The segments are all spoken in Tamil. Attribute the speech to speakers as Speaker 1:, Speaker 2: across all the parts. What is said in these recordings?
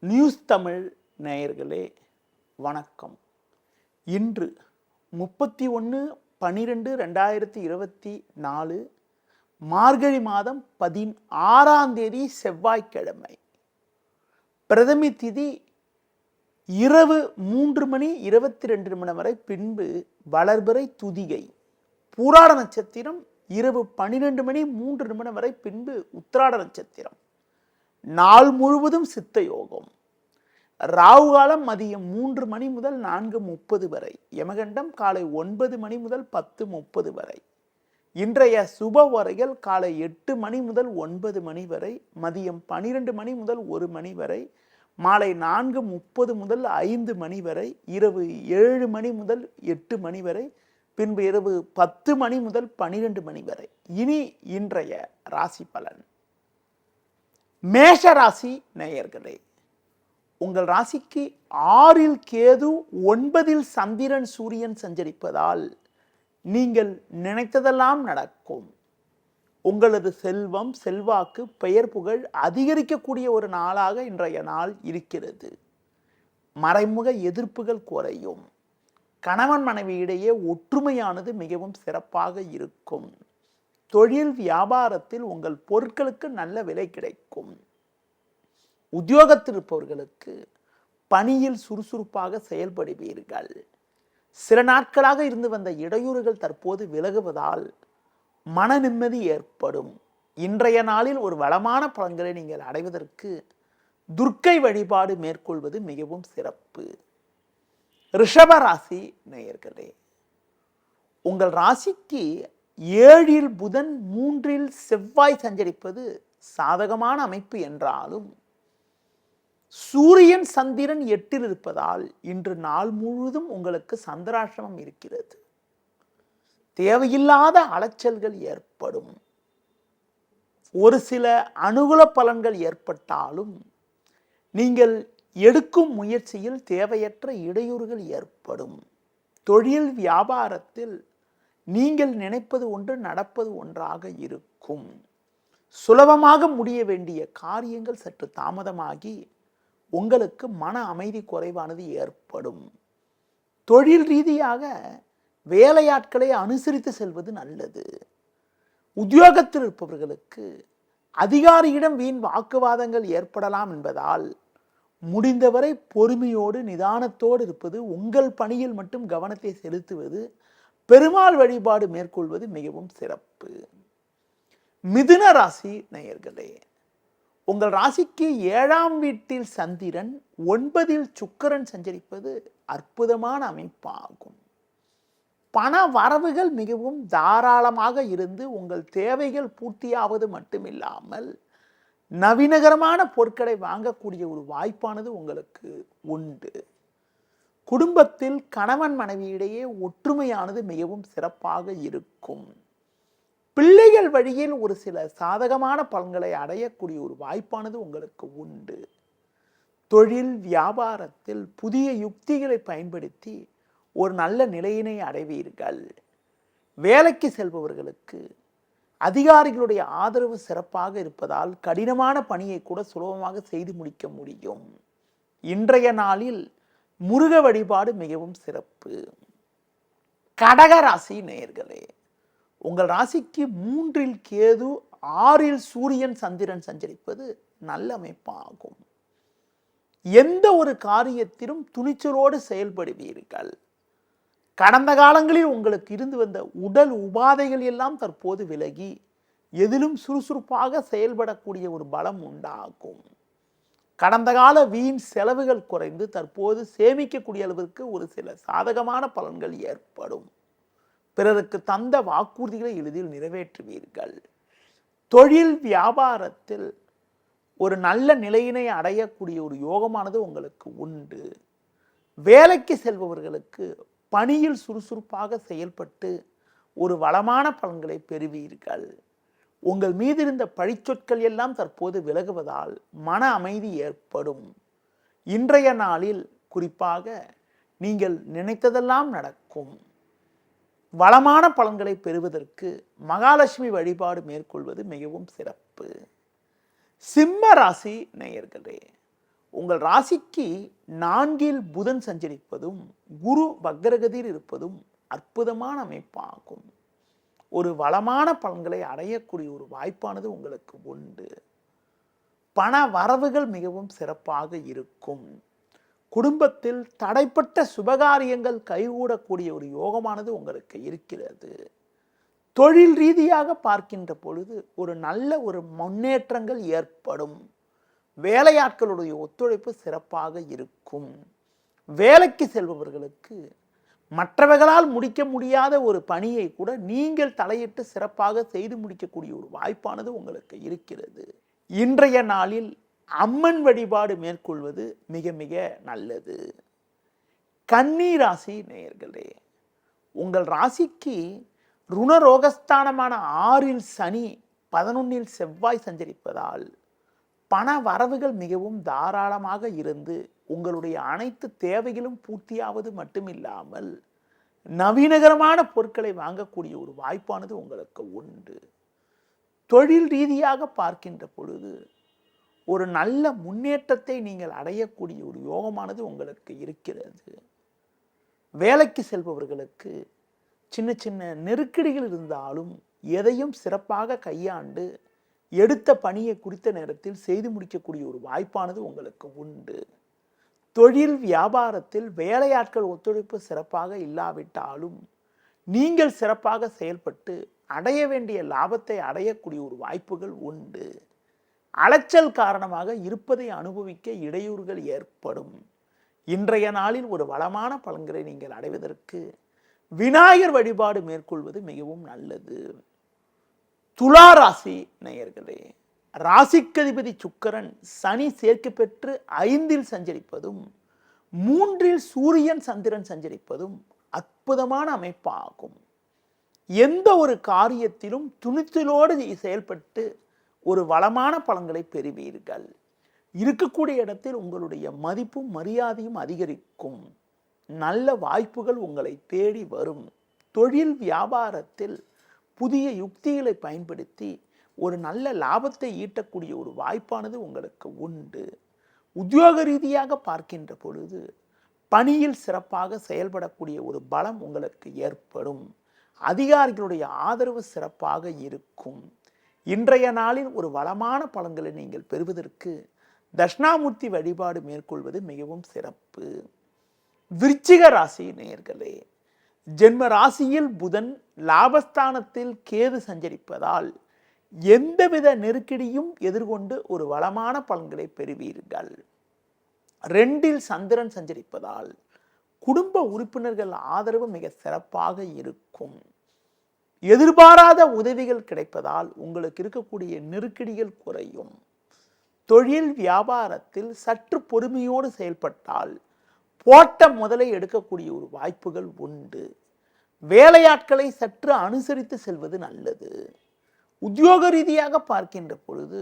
Speaker 1: நியூஸ் தமிழ் நேயர்களே வணக்கம். இன்று 31/12/2024 மார்கழி மாதம் 16ஆம் தேதி செவ்வாய்க்கிழமை. பிரதமி திதி இரவு 3:22 வரை, பின்பு வளர்பிறை துதிகை. பூராட நட்சத்திரம் இரவு 12:03 வரை, பின்பு உத்திராட நட்சத்திரம். நாள் முழுவதும் சித்த யோகம். ராகு காலம் மதியம் 3 மணி முதல் 4:30 வரை. யமகண்டம் காலை 9 மணி முதல் 10:30 வரை. இன்றைய சுப வரைகள் காலை 8 மணி முதல் 9 மணி வரை, மதியம் 12 மணி முதல் 1 மணி வரை, மாலை 4:30 முதல் 5 மணி வரை, இரவு 7 மணி முதல் 8 மணி வரை, பின்பு இரவு 10 மணி முதல் 12 மணி வரை. இனி இன்றைய ராசி பலன். மேஷ ராசி நேயர்களே, உங்கள் ராசிக்கு 6இல் கேது, 9இல் சந்திரன் சூரியன் சஞ்சரிப்பதால் நீங்கள் நினைத்ததெல்லாம் நடக்கும். உங்களது செல்வம், செல்வாக்கு, பெயர் புகழ் அதிகரிக்கக்கூடிய ஒரு நாளாக இன்றைய நாள் இருக்கிறது. மறைமுக எதிர்ப்புகள் குறையும். கணவன் மனைவி இடையே ஒற்றுமையானது மிகவும் சிறப்பாக இருக்கும். தொழில் வியாபாரத்தில் உங்கள் பொருட்களுக்கு நல்ல விலை கிடைக்கும். உத்தியோகத்தில் இருப்பவர்களுக்கு பணியில் சுறுசுறுப்பாக செயல்படுவீர்கள். சில நாட்களாக இருந்து வந்த இடையூறுகள் தற்போது விலகுவதால் மன நிம்மதி ஏற்படும். இன்றைய நாளில் ஒரு வளமான பலன்களை நீங்கள் அடைவதற்கு துர்க்கை வழிபாடு மேற்கொள்வது மிகவும் சிறப்பு. ரிஷப ராசி நேயர்களே, உங்கள் ராசிக்கு 7இல் புதன், 3இல் செவ்வாய் சஞ்சரிப்பது சாதகமான அமைப்பு என்றாலும் சூரியன் சந்திரன் 8இல் இருப்பதால் இன்று நாள் முழுவதும் உங்களுக்கு சந்திராஷ்டமம் இருக்கிறது. தேவையில்லாத அலைச்சல்கள் ஏற்படும். ஒரு சில அனுகூல பலன்கள் ஏற்பட்டாலும் நீங்கள் எடுக்கும் முயற்சியில் தேவையற்ற இடையூறுகள் ஏற்படும். தொழில் வியாபாரத்தில் நீங்கள் நினைப்பது ஒன்று, நடப்பது ஒன்றாக இருக்கும். சுலபமாக முடிய வேண்டிய காரியங்கள் சற்று தாமதமாகி உங்களுக்கு மன அமைதி குறைவானது ஏற்படும். தொழில் ரீதியாக வேலையாட்களை அனுசரித்து செல்வது நல்லது. உத்தியோகத்தில் இருப்பவர்களுக்கு அதிகாரியிடம் வீண் வாக்குவாதங்கள் ஏற்படலாம் என்பதால் முடிந்தவரை பொறுமையோடு நிதானத்தோடு இருப்பது, உங்கள் பணியில் மட்டும் கவனத்தை செலுத்துவது, பெருமாள் வழிபாடு மேற்கொள்வது மிகவும் சிறப்பு. மிதுன ராசி நேயர்களே, உங்கள் ராசிக்கு 7ஆம் வீட்டில் சந்திரன், 9இல் சுக்கிரன் சஞ்சரிப்பது அற்புதமான அமைப்பாகும். பண வரவுகள் மிகவும் தாராளமாக இருந்து உங்கள் தேவைகள் பூர்த்தியாவது மட்டுமில்லாமல் நவீனகரமான பொருட்களை வாங்கக்கூடிய ஒரு வாய்ப்பானது உங்களுக்கு உண்டு. குடும்பத்தில் கணவன் மனைவியிடையே ஒற்றுமையானது மிகவும் சிறப்பாக இருக்கும். பிள்ளைகள் வழியில் ஒரு சில சாதகமான பலன்களை அடையக்கூடிய ஒரு வாய்ப்பானது உங்களுக்கு உண்டு. தொழில் வியாபாரத்தில் புதிய யுக்திகளை பயன்படுத்தி ஒரு நல்ல நிலையினை அடைவீர்கள். வேலைக்கு செல்பவர்களுக்கு அதிகாரிகளுடைய ஆதரவு சிறப்பாக இருப்பதால் கடினமான பணியை கூட சுலபமாக செய்து முடிக்க முடியும். இன்றைய நாளில் முருக வழிபாடு மிகவும் சிறப்பு. கடக ராசி நேயர்களே, உங்கள் ராசிக்கு 3இல் கேது, 6இல் சூரியன் சந்திரன் சஞ்சரிப்பது நல்ல அமைப்பாகும். எந்த ஒரு காரியத்திலும் துணிச்சலோடு செயல்படுவீர்கள். கடந்த காலங்களில் உங்களுக்கு இருந்து வந்த உடல் உபாதைகள் எல்லாம் தற்போது விலகி எதிலும் சுறுசுறுப்பாக செயல்படக்கூடிய ஒரு பலம் உண்டாகும். கடந்த கால வீண் செலவுகள் குறைந்து தற்போது சேமிக்கக்கூடிய அளவிற்கு ஒரு சில சாதகமான பலன்கள் ஏற்படும். பிறருக்கு தந்த வாக்குறுதிகளை எளிதில் நிறைவேற்றுவீர்கள். தொழில் வியாபாரத்தில் ஒரு நல்ல நிலையினை அடையக்கூடிய ஒரு யோகமானது உங்களுக்கு உண்டு. வேலைக்கு செல்பவர்களுக்கு பணியில் சுறுசுறுப்பாக செயல்பட்டு ஒரு வளமான பலன்களை பெறுவீர்கள். உங்கள் மீது இருந்த பழிச்சொற்கள் எல்லாம் தற்போது விலகுவதால் மன அமைதி ஏற்படும். இன்றைய நாளில் குறிப்பாக நீங்கள் நினைத்ததெல்லாம் நடக்கும். வளமான பலன்களை பெறுவதற்கு மகாலட்சுமி வழிபாடு மேற்கொள்வது மிகவும் சிறப்பு. சிம்ம ராசி நேயர்களே, உங்கள் ராசிக்கு 4ல் புதன் சஞ்சரிப்பதும் குரு வக்ரகதியில் இருப்பதும் அற்புதமான அமைப்பாகும். ஒரு வளமான பலன்களை அடையக்கூடிய ஒரு வாய்ப்பானது உங்களுக்கு உண்டு. பண வரவுகள் மிகவும் சிறப்பாக இருக்கும். குடும்பத்தில் தடைப்பட்ட சுபகாரியங்கள் கைகூடக்கூடிய ஒரு யோகமானது உங்களுக்கு இருக்கிறது. தொழில் ரீதியாக பார்க்கின்ற பொழுது ஒரு நல்ல ஒரு முன்னேற்றங்கள் ஏற்படும். வேலையாட்களுடைய ஒத்துழைப்பு சிறப்பாக இருக்கும். வேலைக்கு செல்பவர்களுக்கு மற்றவர்களால் முடிக்க முடியாத ஒரு பணியை கூட நீங்கள் தலையிட்டு சிறப்பாக செய்து முடிக்கக்கூடிய ஒரு வாய்ப்பானது உங்களுக்கு இருக்கிறது. இன்றைய நாளில் அம்மன் வழிபாடு மேற்கொள்வது மிக மிக நல்லது. கன்னி ராசி நேயர்களே, உங்கள் ராசிக்கு ருணரோகஸ்தானமான 6ல் சனி 11ல் செவ்வாய் சஞ்சரிப்பதால் பண வரவுகள் மிகவும் தாராளமாக இருந்து உங்களுடைய அனைத்து தேவைகளும் பூர்த்தியாவது மட்டுமில்லாமல் நவீனகரமான பொருட்களை வாங்கக்கூடிய ஒரு வாய்ப்பானது உங்களுக்கு உண்டு. தொழில் ரீதியாக பார்க்கின்ற பொழுது ஒரு நல்ல முன்னேற்றத்தை நீங்கள் அடையக்கூடிய ஒரு யோகமானது உங்களுக்கு இருக்கிறது. வேலைக்கு செல்பவர்களுக்கு சின்ன சின்ன நெருக்கடிகள் இருந்தாலும் எதையும் சிறப்பாக கையாண்டு எடுத்த பணியை குறித்த நேரத்தில் செய்து முடிக்கக்கூடிய ஒரு வாய்ப்பானது உங்களுக்கு உண்டு. தொழில் வியாபாரத்தில் வேலையாட்கள் ஒத்துழைப்பு சிறப்பாக இல்லாவிட்டாலும் நீங்கள் சிறப்பாக செயல்பட்டு அடைய வேண்டிய லாபத்தை அடையக்கூடிய ஒரு வாய்ப்புகள் உண்டு. அலைச்சல் காரணமாக இருப்பதை அனுபவிக்க இடையூறுகள் ஏற்படும். இன்றைய நாளில் ஒரு வளமான பலன்களை நீங்கள் அடைவதற்கு விநாயகர் வழிபாடு மேற்கொள்வது மிகவும் நல்லது. துலா ராசி நேயர்களே, ராசிக்கதிபதி சுக்கிரன் சனி சேர்க்கை பெற்று 5ல் சஞ்சரிப்பதும் 3ல் சூரியன் சந்திரன் சஞ்சரிப்பதும் அற்புதமான அமைப்பாகும். எந்த ஒரு காரியத்திலும் துணிச்சலோடு செயல்பட்டு ஒரு வளமான பலன்களை பெறுவீர்கள். இருக்கக்கூடிய இடத்தில் உங்களுடைய மதிப்பும் மரியாதையும் அதிகரிக்கும். நல்ல வாய்ப்புகள் உங்களை தேடி வரும். தொழில் வியாபாரத்தில் புதிய யுக்திகளை பயன்படுத்தி ஒரு நல்ல லாபத்தை ஈட்டக்கூடிய ஒரு வாய்ப்பானது உங்களுக்கு உண்டு. உத்தியோக ரீதியாக பார்க்கின்ற பொழுது பணியில் சிறப்பாக செயல்படக்கூடிய ஒரு பலம் உங்களுக்கு ஏற்படும். அதிகாரிகளுடைய ஆதரவு சிறப்பாக இருக்கும். இன்றைய நாளில் ஒரு வளமான பலன்களை நீங்கள் பெறுவதற்கு தட்சிணாமூர்த்தி வழிபாடு மேற்கொள்வது மிகவும் சிறப்பு. விருச்சிக ராசி நேயர்களே, ஜென்ம ராசியில் புதன் லாபஸ்தானத்தில் கேது சஞ்சரிப்பதால் எந்தவித நெருக்கடியும் எதிர்கொண்டு ஒரு வளமான பலன்களை பெறுவீர்கள். 2ல் சந்திரன் சஞ்சரிப்பதால் குடும்ப உறுப்பினர்கள் ஆதரவு மிக சிறப்பாக இருக்கும். எதிர்பாராத உதவிகள் கிடைப்பதால் உங்களுக்கு இருக்கக்கூடிய நெருக்கடிகள் குறையும். தொழில் வியாபாரத்தில் சற்று பொறுமையோடு செயல்பட்டால் போட்ட முதலை எடுக்கக்கூடிய ஒரு வாய்ப்புகள் உண்டு. வேலையாட்களை சற்று அனுசரித்து செல்வது நல்லது. உத்தியோக ரீதியாக பார்க்கின்ற பொழுது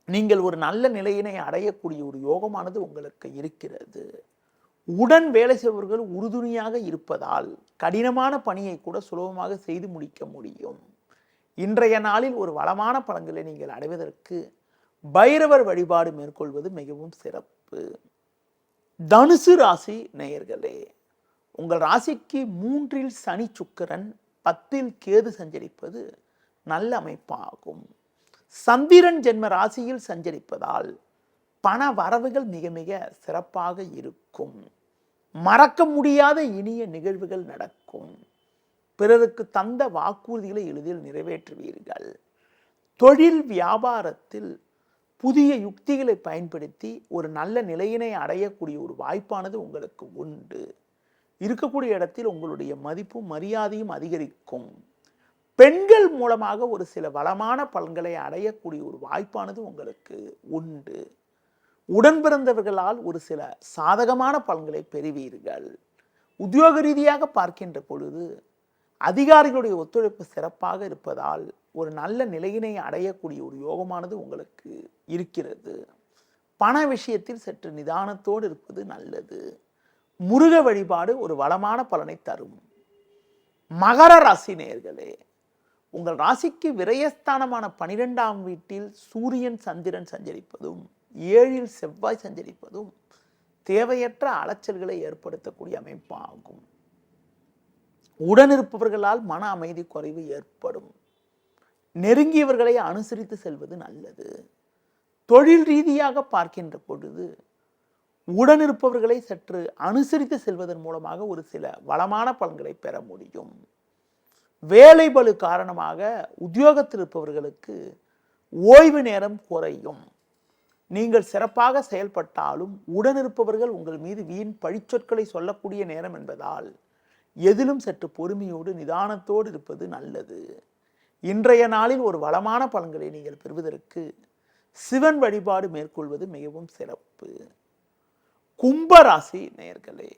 Speaker 1: நீங்கள் ஒரு நல்ல நிலையினை அடையக்கூடிய ஒரு யோகமானது உங்களுக்கு இருக்கிறது. உடன் வேலை செய்பவர்கள் உறுதுணையாக இருப்பதால் கடினமான பணியை கூட சுலபமாக செய்து முடிக்க முடியும். இன்றைய நாளில் ஒரு வளமான பலன்களை நீங்கள் அடைவதற்கு பைரவர் வழிபாடு மேற்கொள்வது மிகவும் சிறப்பு. தனுசு ராசி நேயர்களே, உங்கள் ராசிக்கு 3ல் சனி சுக்கிரன் 10ல் கேது சஞ்சரிப்பது நல்ல அமைப்பாகும். சந்திரன் ஜென்ம ராசியில் சஞ்சரிப்பதால் பண வரவுகள் மிக மிக சிறப்பாக இருக்கும். மறக்க முடியாத இனிய நிகழ்வுகள் நடக்கும். பிறருக்கு தந்த வாக்குறுதிகளை எளிதில் நிறைவேற்றுவீர்கள். தொழில் வியாபாரத்தில் புதிய யுக்திகளை பயன்படுத்தி ஒரு நல்ல நிலையினை அடையக்கூடிய ஒரு வாய்ப்பானது உங்களுக்கு உண்டு. இருக்கக்கூடிய இடத்தில் உங்களுடைய மதிப்பும் மரியாதையும் அதிகரிக்கும். பெண்கள் மூலமாக ஒரு சில வளமான பலன்களை அடையக்கூடிய ஒரு வாய்ப்பானது உங்களுக்கு உண்டு. உடன் பிறந்தவர்களால் ஒரு சில சாதகமான பலன்களை பெறுவீர்கள். உத்தியோக ரீதியாக பார்க்கின்ற பொழுது அதிகாரிகளுடைய ஒத்துழைப்பு சிறப்பாக இருப்பதால் ஒரு நல்ல நிலையினை அடையக்கூடிய ஒரு யோகமானது உங்களுக்கு இருக்கிறது. பண விஷயத்தில் சற்று நிதானத்தோடு இருப்பது நல்லது. முருக வழிபாடு ஒரு வளமான பலனை தரும். மகர ராசி நேயர்களே, உங்கள் ராசிக்கு விரயஸ்தானமான 12ஆம் வீட்டில் சூரியன் சந்திரன் சஞ்சரிப்பதும் 7ல் செவ்வாய் சஞ்சரிப்பதும் தேவையற்ற அலைச்சல்களை ஏற்படுத்தக்கூடிய அமைப்பாகும். உடனிருப்பவர்களால் மன அமைதி குறைவு ஏற்படும். நெருங்கியவர்களை அனுசரித்து செல்வது நல்லது. தொழில் ரீதியாக பார்க்கின்ற பொழுது உடனிருப்பவர்களை சற்று அனுசரித்து செல்வதன் மூலமாக ஒரு சில வளமான பலன்களை பெற முடியும். வேலை பளு காரணமாக உத்தியோகத்தில் இருப்பவர்களுக்கு ஓய்வு நேரம் குறையும். நீங்கள் சிறப்பாக செயல்பட்டாலும் உடனிருப்பவர்கள் உங்கள் மீது வீண் பழிச்சொற்களை சொல்லக்கூடிய நேரம் என்பதால் எதிலும் சற்று பொறுமையோடு நிதானத்தோடு இருப்பது நல்லது. இன்றைய நாளில் ஒரு வளமான பலன்களை நீங்கள் பெறுவதற்கு சிவன் வழிபாடு மேற்கொள்வது மிகவும் சிறப்பு. கும்பராசி நேயர்களே,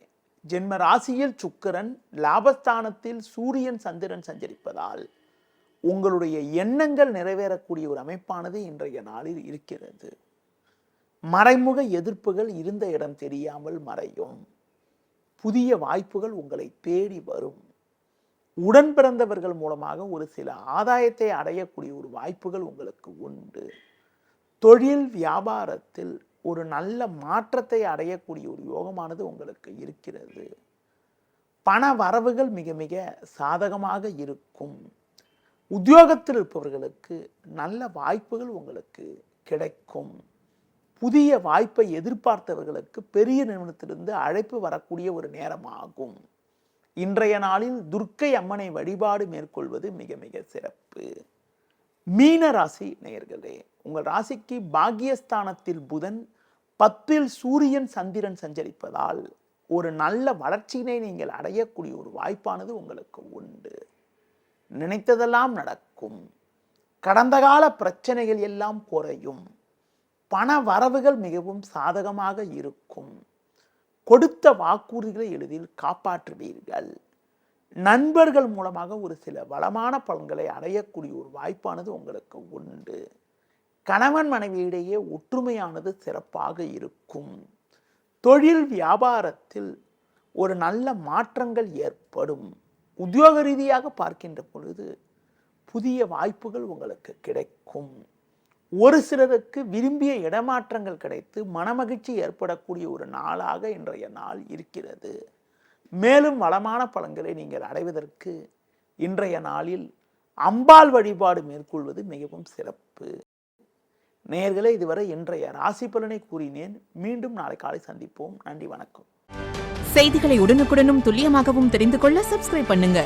Speaker 1: ஜென்ம ராசியில் சுக்கிரன், லாபஸ்தானத்தில் சூரியன் சந்திரன் சஞ்சரிப்பதால் உங்களுடைய எண்ணங்கள் நிறைவேறக்கூடிய ஒரு அமைப்பானது இன்றைய நாளில் இருக்கிறது. மறைமுக எதிர்ப்புகள் இருந்த இடம் தெரியாமல் மறையும். புதிய வாய்ப்புகள் உங்களை தேடி வரும். உடன் பிறந்தவர்கள் மூலமாக ஒரு சில ஆதாயத்தை அடையக்கூடிய ஒரு வாய்ப்புகள் உங்களுக்கு உண்டு. தொழில் வியாபாரத்தில் ஒரு நல்ல மாற்றத்தை அடையக்கூடிய ஒரு யோகமானது உங்களுக்கு இருக்கிறது. பண வரவுகள் மிக மிக சாதகமாக இருக்கும். உத்தியோகத்தில் இருப்பவர்களுக்கு நல்ல வாய்ப்புகள் உங்களுக்கு கிடைக்கும். புதிய வாய்ப்பை எதிர்பார்த்தவர்களுக்கு பெரிய நிறுவனத்திலிருந்து அழைப்பு வரக்கூடிய ஒரு நேரமாகும். இன்றைய நாளில் துர்க்கை அம்மனை வழிபாடு மேற்கொள்வது மிக மிக சிறப்பு. மீன ராசி நேயர்களே, உங்கள் ராசிக்கு பாக்கியஸ்தானத்தில் புதன், 10ல் சூரியன் சந்திரன் சஞ்சரிப்பதால் ஒரு நல்ல வளர்ச்சியினை நீங்கள் அடையக்கூடிய ஒரு வாய்ப்பானது உங்களுக்கு உண்டு. நினைத்ததெல்லாம் நடக்கும். கடந்த கால பிரச்சனைகள் எல்லாம் குறையும். பண வரவுகள் மிகவும் சாதகமாக இருக்கும். கொடுத்த வாக்குறுதிகளை எளிதில் காப்பாற்றுவீர்கள். நண்பர்கள் மூலமாக ஒரு சில வளமான பலன்களை அடையக்கூடிய ஒரு வாய்ப்பானது உங்களுக்கு உண்டு. கணவன் மனைவியிடையே ஒற்றுமையானது சிறப்பாக இருக்கும். தொழில் வியாபாரத்தில் ஒரு நல்ல மாற்றங்கள் ஏற்படும். உத்தியோக ரீதியாக பார்க்கின்ற பொழுது புதிய வாய்ப்புகள் உங்களுக்கு கிடைக்கும். ஒரு சிலருக்கு விரும்பிய இடமாற்றங்கள் கிடைத்து மனமகிழ்ச்சி ஏற்படக்கூடிய ஒரு நாளாக இன்றைய நாள் இருக்கிறது. மேலும் வளமான பலன்களை நீங்கள் அடைவதற்கு இன்றைய நாளில் அம்பாள் வழிபாடு மேற்கொள்வது மிகவும் சிறப்பு. நேயர்களே, இதுவரை இன்றைய ராசி பலனை கூறினேன். மீண்டும் நாளை காலை சந்திப்போம். நன்றி, வணக்கம்.
Speaker 2: செய்திகளை உடனுக்குடனும் துல்லியமாகவும் தெரிந்து கொள்ள சப்ஸ்கிரைப் பண்ணுங்க.